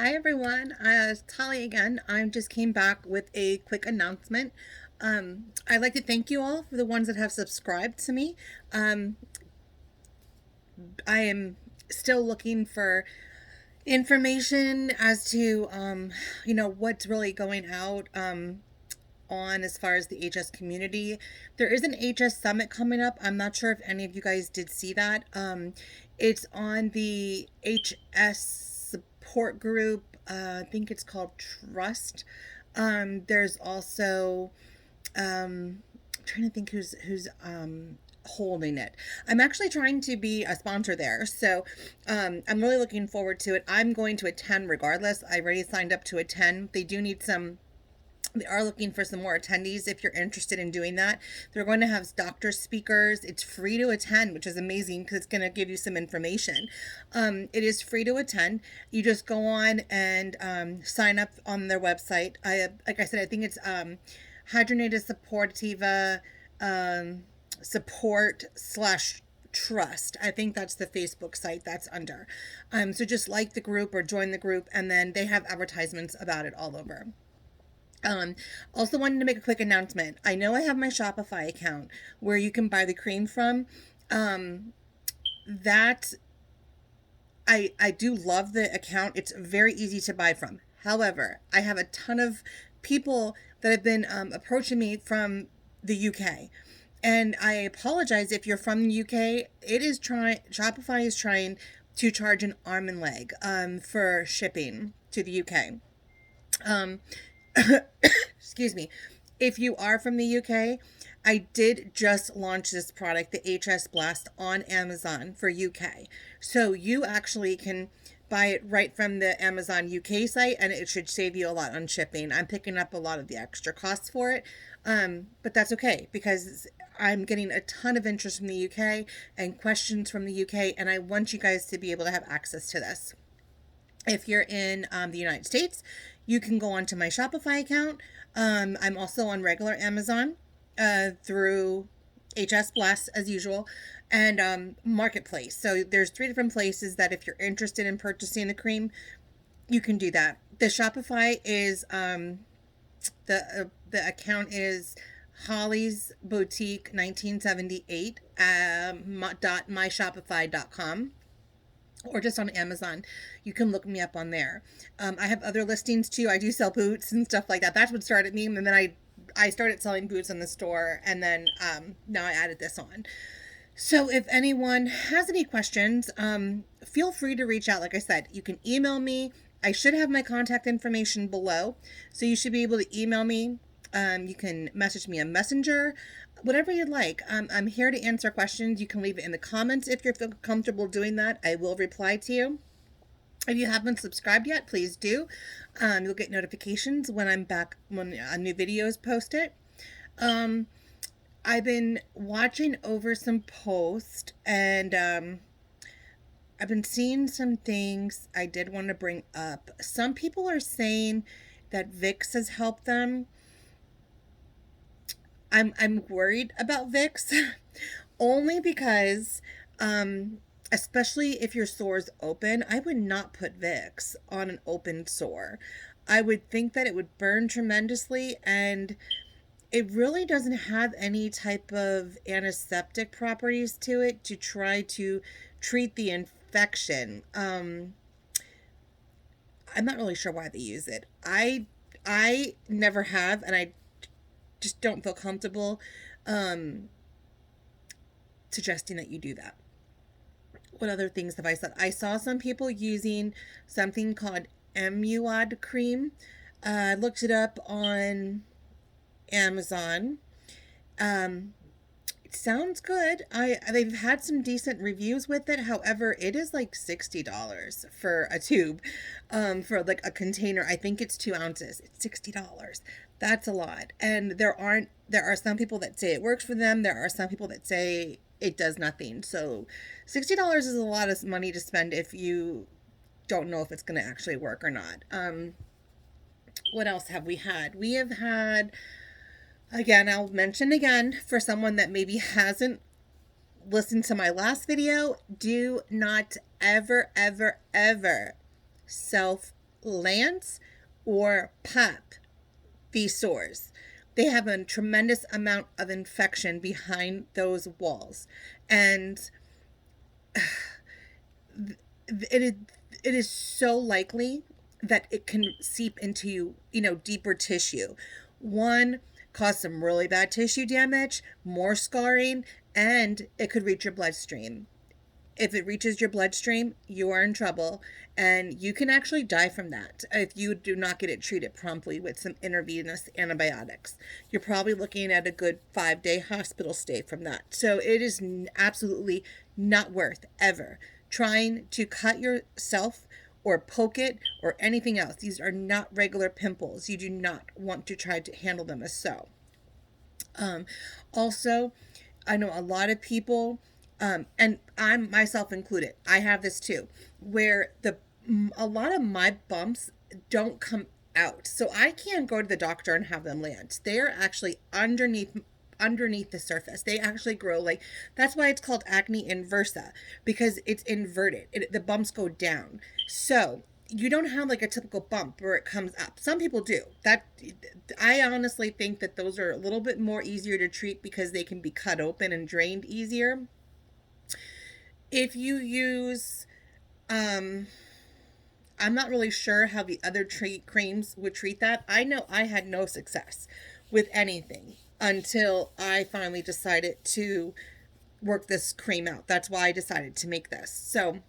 Hi everyone, it's Tali again. I just came back with a quick announcement. I'd like to thank you all for the ones that have subscribed to me. Um, I am still looking for information as to what's really going out on as far as the HS community. There is an HS summit coming up. I'm not sure if any of you guys did see that. It's on the HS support group. I think it's called Trust. There's also I'm trying to think who's holding it. I'm actually trying to be a sponsor there, so I'm really looking forward to it. I'm going to attend regardless. I already signed up to attend. They are looking for some more attendees if you're interested in doing that. They're going to have doctor speakers. It's free to attend, which is amazing because it's going to give you some information. It is free to attend. You just go on and sign up on their website. Like I said, I think it's Hydrogenated Supportiva support slash trust. I think that's the Facebook site that's under. So just like the group or join the group, and then they have advertisements about it all over. Also wanted to make a quick announcement. I know I have my Shopify account where you can buy the cream from. That I do love the account. It's very easy to buy from. However, I have a ton of people that have been approaching me from the UK. And I apologize if you're from the UK. Shopify is trying to charge an arm and leg for shipping to the UK. Um, excuse me. If you are from the UK, I did just launch this product, the HS Blast, on Amazon for UK. So you actually can buy it right from the Amazon UK site, and it should save you a lot on shipping. I'm picking up a lot of the extra costs for it, but that's okay because I'm getting a ton of interest from the UK and questions from the UK, and I want you guys to be able to have access to this. If you're in the United States, you can go onto my Shopify account. I'm also on regular Amazon through HS Blast as usual, and Marketplace. So there's 3 different places that if you're interested in purchasing the cream, you can do that. The Shopify is the account is Holly's Boutique 1978 .myshopify.com, or just on Amazon. You can look me up on there. I have other listings too. I do sell boots and stuff like that. That's what started me, and then I started selling boots in the store, and then now I added this on. So if anyone has any questions, feel free to reach out. Like I said, you can email me. I should have my contact information below, so you should be able to email me. You can message me on Messenger, whatever you'd like. I'm here to answer questions. You can leave it in the comments if you feel comfortable doing that. I will reply to you. If you haven't subscribed yet, please do. You'll get notifications when I'm back, when a new video is posted. I've been watching over some posts, and I've been seeing some things I did want to bring up. Some people are saying that Vicks has helped them. I'm worried about Vicks only because especially if your sore's open, I would not put Vicks on an open sore. I would think that it would burn tremendously, and it really doesn't have any type of antiseptic properties to it to try to treat the infection. I'm not really sure why they use it. I never have, and I just don't feel comfortable um, suggesting that you do that. What other things have I said? I saw some people using something called Emuad cream. I looked it up on Amazon. It sounds good. They've had some decent reviews with it. However, it is like $60 for a tube, for like a container. I think it's 2 ounces. It's $60. That's a lot. And there are some people that say it works for them. There are some people that say it does nothing. So $60 is a lot of money to spend if you don't know if it's going to actually work or not. What else have we had? We have had, again, I'll mention again for someone that maybe hasn't listened to my last video, do not ever, ever, ever self lance or pop these sores. They have a tremendous amount of infection behind those walls. And it is, it is so likely that it can seep into, deeper tissue. One, cause some really bad tissue damage, more scarring, and it could reach your bloodstream. If it reaches your bloodstream, you are in trouble, and you can actually die from that if you do not get it treated promptly with some intravenous antibiotics. You're probably looking at a good 5-day hospital stay from that. So it is absolutely not worth ever trying to cut yourself or poke it or anything else. These are not regular pimples. You do not want to try to handle them as so. Also, I know a lot of people, and I'm myself included, I have this too, where a lot of my bumps don't come out. So I can't go to the doctor and have them land. They are actually underneath the surface. They actually grow like, that's why it's called acne inversa, because it's inverted. The bumps go down. So you don't have like a typical bump where it comes up. Some people do. That, I honestly think that those are a little bit more easier to treat because they can be cut open and drained easier. If you use, I'm not really sure how the other creams would treat that. I know I had no success with anything until I finally decided to work this cream out. That's why I decided to make this. So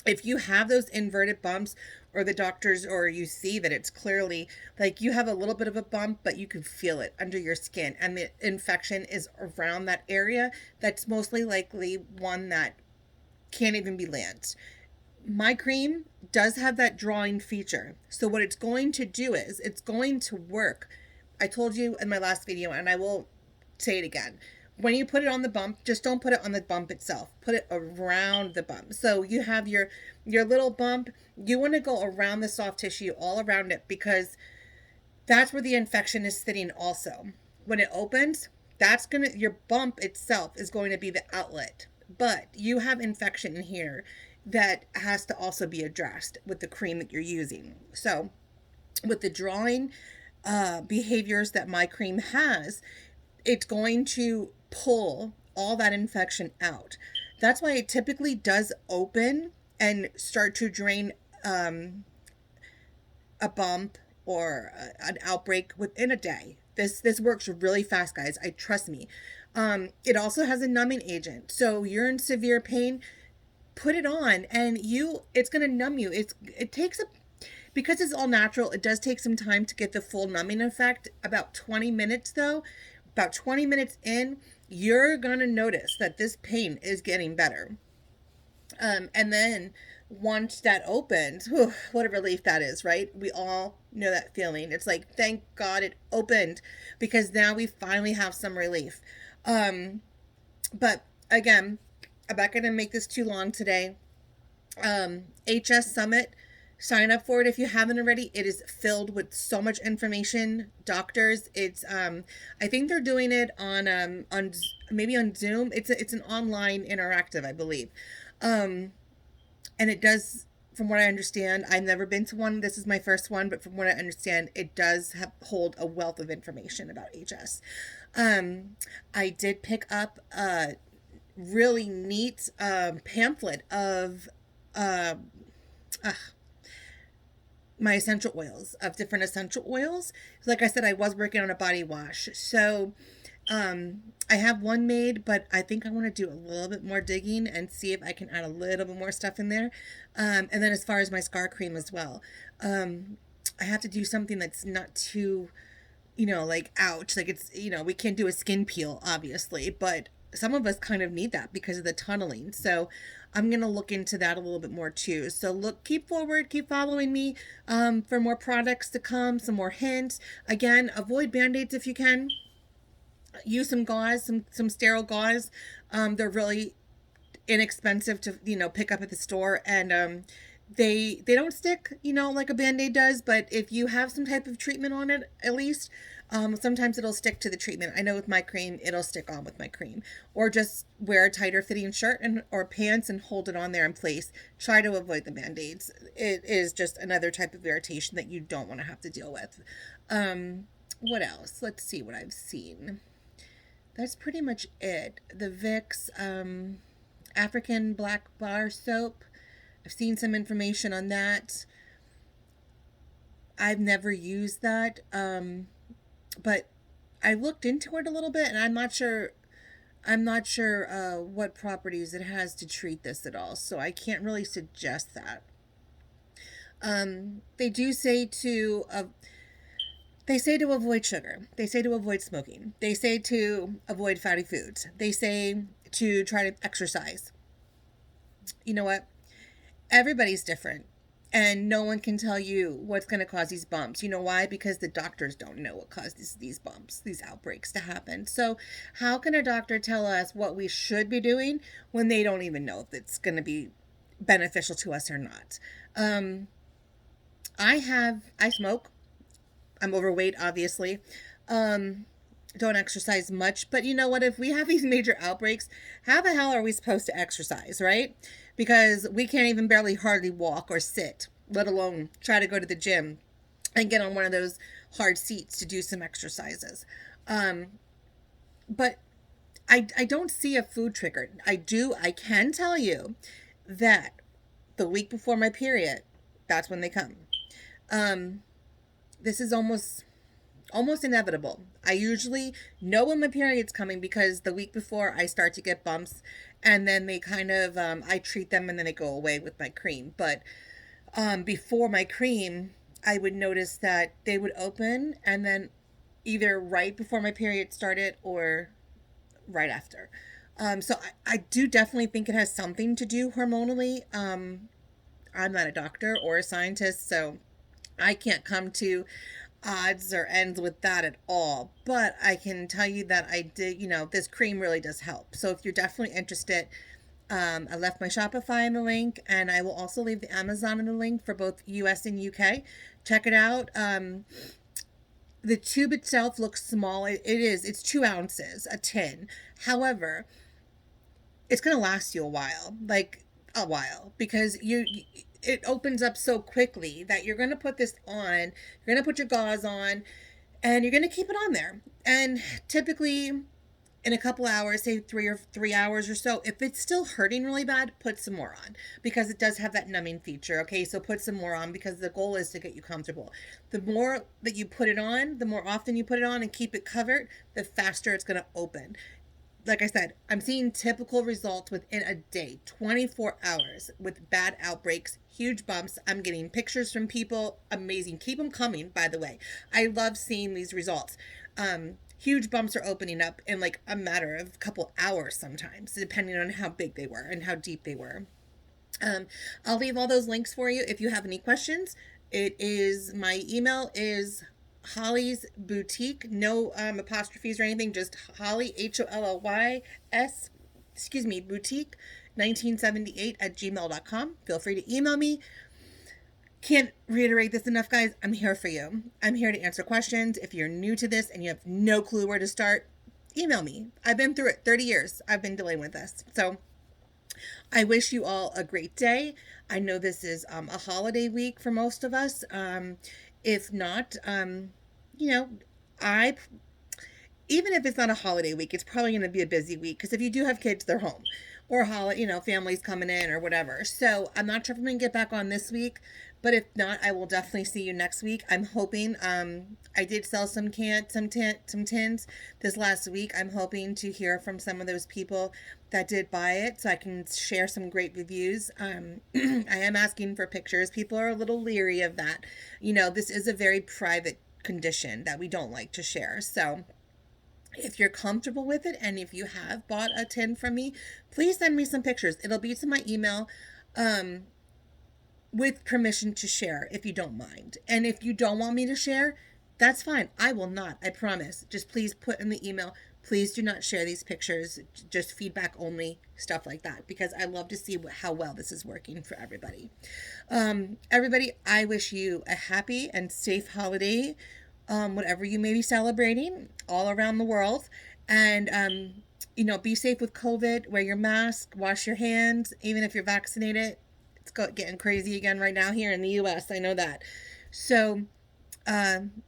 if you have those inverted bumps, or the doctors, or you see that it's clearly like you have a little bit of a bump, but you can feel it under your skin and the infection is around that area, that's mostly likely one that can't even be lanced. My cream does have that drawing feature. So what it's going to do is it's going to work. I told you in my last video, and I will say it again. When you put it on the bump, just don't put it on the bump itself. Put it around the bump. So you have your little bump. You want to go around the soft tissue, all around it, because that's where the infection is sitting also. When it opens, your bump itself is going to be the outlet. But you have infection in here that has to also be addressed with the cream that you're using. So with the drawing behaviors that my cream has, it's going to pull all that infection out. That's why it typically does open and start to drain a bump or an outbreak within a day. This works really fast, guys. Trust me. It also has a numbing agent. So you're in severe pain, put it on, and it's going to numb you. Because it's all natural, it does take some time to get the full numbing effect. About 20 minutes though. About 20 minutes in, you're going to notice that this pain is getting better. And then once that opens, whew, what a relief that is, right? We all know that feeling. It's like, thank God it opened, because now we finally have some relief. But again, I'm not going to make this too long today. HS Summit, sign up for it if you haven't already. It is filled with so much information. Doctors, it's I think they're doing it on maybe on Zoom. It's an online interactive, I believe. And it does, from what I understand, I've never been to one. This is my first one, but from what I understand, it does hold a wealth of information about HS. I did pick up a really neat pamphlet of my essential oils, of different essential oils. Like I said, I was working on a body wash. So I have one made, but I think I want to do a little bit more digging and see if I can add a little bit more stuff in there. And then as far as my scar cream as well, I have to do something that's not too, like ouch. Like it's, we can't do a skin peel, obviously, but some of us kind of need that because of the tunneling. So I'm going to look into that a little bit more too. So keep forward, keep following me for more products to come, some more hints. Again, avoid Band-Aids if you can. Use some gauze, some sterile gauze. They're really inexpensive to, pick up at the store, and they don't stick, like a Band-Aid does, but if you have some type of treatment on it, at least, Sometimes it'll stick to the treatment. I know with my cream, it'll stick on with my cream. Or just wear a tighter fitting shirt and or pants and hold it on there in place. Try to avoid the band-aids. It is just another type of irritation that you don't want to have to deal with. What else? Let's see what I've seen. That's pretty much it. The Vicks African Black Bar Soap. I've seen some information on that. I've never used that, but I looked into it a little bit, and I'm not sure. I'm not sure what properties it has to treat this at all, so I can't really suggest that. They do say to avoid sugar. They say to avoid smoking. They say to avoid fatty foods. They say to try to exercise. You know what? Everybody's different. And no one can tell you what's going to cause these bumps. You know why? Because the doctors don't know what causes these bumps, these outbreaks to happen. So how can a doctor tell us what we should be doing when they don't even know if it's going to be beneficial to us or not? I smoke. I'm overweight, obviously. Don't exercise much. But you know what? If we have these major outbreaks, how the hell are we supposed to exercise, right? Because we can't even barely hardly walk or sit, let alone try to go to the gym and get on one of those hard seats to do some exercises. But I don't see a food trigger. I can tell you that the week before my period, that's when they come. This is almost inevitable. I usually know when my period's coming because the week before I start to get bumps, and then they kind of I treat them and then they go away with my cream. But before my cream, I would notice that they would open and then either right before my period started or right after. So I do definitely think it has something to do hormonally. I'm not a doctor or a scientist, so I can't come to odds or ends with that at all. But I can tell you that I did, this cream really does help. So if you're definitely interested, I left my Shopify in the link, and I will also leave the Amazon in the link for both US and UK. Check it out. The tube itself looks small. It's 2 ounces, a tin. However, it's going to last you a while, because it opens up so quickly that you're going to put this on, you're going to put your gauze on, and you're going to keep it on there. And typically in a couple hours, say 3 hours or so, if it's still hurting really bad, put some more on, because it does have that numbing feature. Okay, so put some more on, because the goal is to get you comfortable. The more that you put it on, the more often you put it on and keep it covered, the faster it's going to open. Like I said, I'm seeing typical results within a day, 24 hours, with bad outbreaks, huge bumps. I'm getting pictures from people. Amazing. Keep them coming, by the way. I love seeing these results. Huge bumps are opening up in like a matter of a couple hours sometimes, depending on how big they were and how deep they were. I'll leave all those links for you if you have any questions. My email is Holly's Boutique, no apostrophes or anything, just Holly, HOLLYS, boutique 1978 @gmail.com. Feel free to email me. Can't reiterate this enough, guys. I'm here for you. I'm here to answer questions. If you're new to this and you have no clue where to start, email me. I've been through it. 30 years I've been dealing with this. So I wish you all a great day. I know this is a holiday week for most of us. If not, I even if it's not a holiday week, it's probably going to be a busy week, because if you do have kids, they're home, or families coming in or whatever. So I'm not sure if I'm going to get back on this week, but if not, I will definitely see you next week. I'm hoping. I did sell some tins this last week. I'm hoping to hear from some of those people that did buy it, so I can share some great reviews. I am asking for pictures. People are a little leery of that. This is a very private condition that we don't like to share. So if you're comfortable with it, and if you have bought a tin from me, please send me some pictures. It'll be to my email, with permission to share, if you don't mind. And if you don't want me to share, that's fine. I will not. I promise. Just please put in the email, please do not share these pictures. Just feedback only, stuff like that, because I love to see how well this is working for everybody. Everybody, I wish you a happy and safe holiday whatever you may be celebrating all around the world. And, be safe with COVID, wear your mask, wash your hands, even if you're vaccinated. It's getting crazy again right now here in the US. I know that. So, um,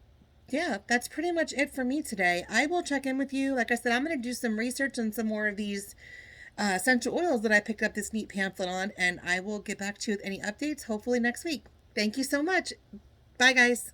yeah, that's pretty much it for me today. I will check in with you. Like I said, I'm going to do some research on some more of these essential oils that I picked up this neat pamphlet on, and I will get back to you with any updates hopefully next week. Thank you so much. Bye, guys.